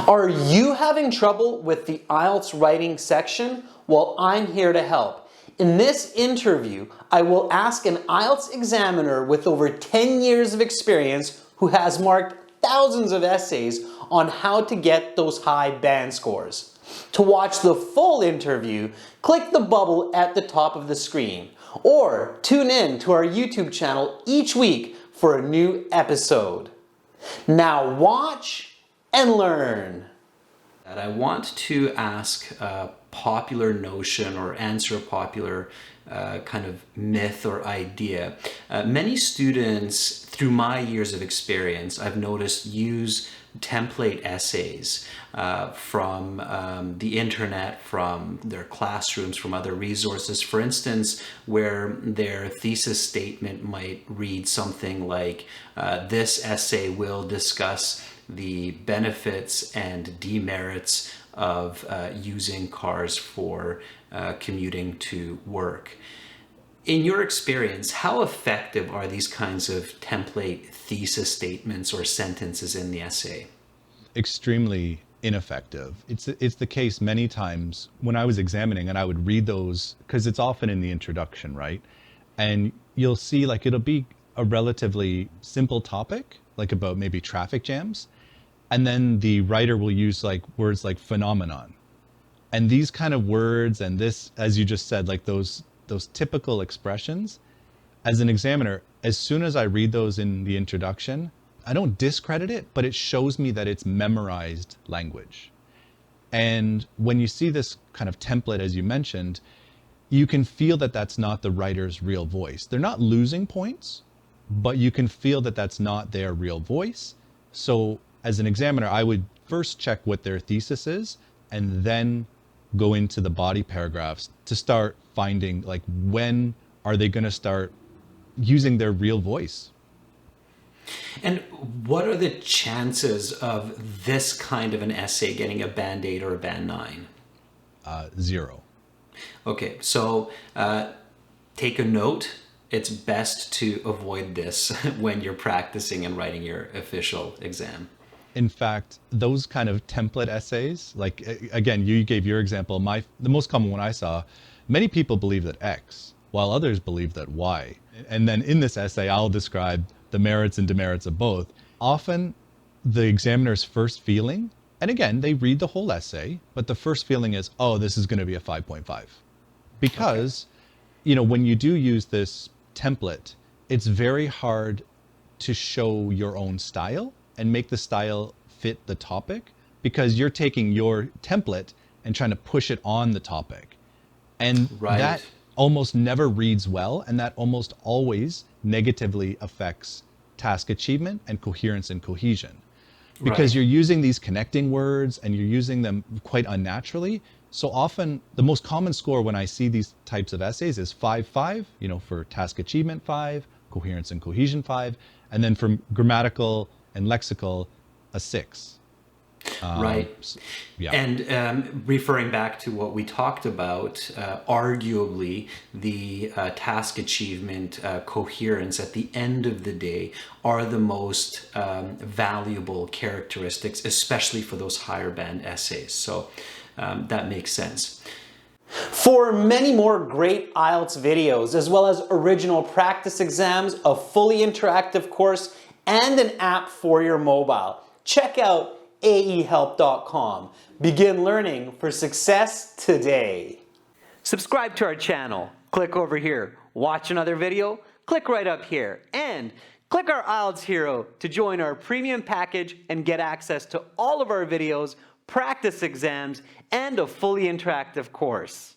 Are you having trouble with the IELTS writing section? Well, I'm here to help. In this interview, I will ask an IELTS examiner with over 10 years of experience who has marked thousands of essays on how to get those high band scores. To watch the full interview, click the bubble at the top of the screen or tune in to our YouTube channel each week for a new episode. Now watch and learn. I want to ask a popular notion or answer a popular kind of myth or idea. Many students, through my years of experience, I've noticed use template essays from the internet, from their classrooms, from other resources. For instance, where their thesis statement might read something like, this essay will discuss the benefits and demerits of using cars for commuting to work. In your experience, how effective are these kinds of template thesis statements or sentences in the essay? Extremely ineffective. It's the case many times when I was examining and I would read those, because it's often in the introduction, right? And you'll see like it'll be a relatively simple topic, like about maybe traffic jams. And then the writer will use like words like phenomenon. And these kind of words and this, as you just said, like those typical expressions, as an examiner, as soon as I read those in the introduction, I don't discredit it, but it shows me that it's memorized language. And when you see this kind of template, as you mentioned, you can feel that that's not the writer's real voice. They're not losing points, but you can feel that that's not their real voice. So as an examiner, I would first check what their thesis is and then go into the body paragraphs to start finding like when are they going to start using their real voice. And what are the chances of this kind of an essay getting a band 8 or a band 9? 0. Okay, so take a note. It's best to avoid this when you're practicing and writing your official exam. In fact, those kind of template essays, like again, you gave your example, the most common one I saw, many people believe that X, while others believe that Y. And then in this essay, I'll describe the merits and demerits of both. Often the examiner's first feeling, and again, they read the whole essay, but the first feeling is, oh, this is going to be a 5.5. Because, you know, when you do use this template, it's very hard to show your own style and make the style fit the topic, because you're taking your template and trying to push it on the topic. And that almost never reads well, and that almost always negatively affects task achievement and coherence and cohesion. Because you're using these connecting words and you're using them quite unnaturally. So often the most common score when I see these types of essays is 5-5, you know, for task achievement 5, coherence and cohesion 5, and then for grammatical and lexical, a 6. Yeah. And referring back to what we talked about, arguably the task achievement, coherence at the end of the day are the most valuable characteristics, especially for those higher band essays. So that makes sense. For many more great IELTS videos, as well as original practice exams, a fully interactive course, and an app for your mobile, check out aehelp.com. Begin learning for success today. Subscribe to our channel. Click over here. Watch another video. Click right up here. And click our IELTS Hero to join our premium package and get access to all of our videos, practice exams, and a fully interactive course.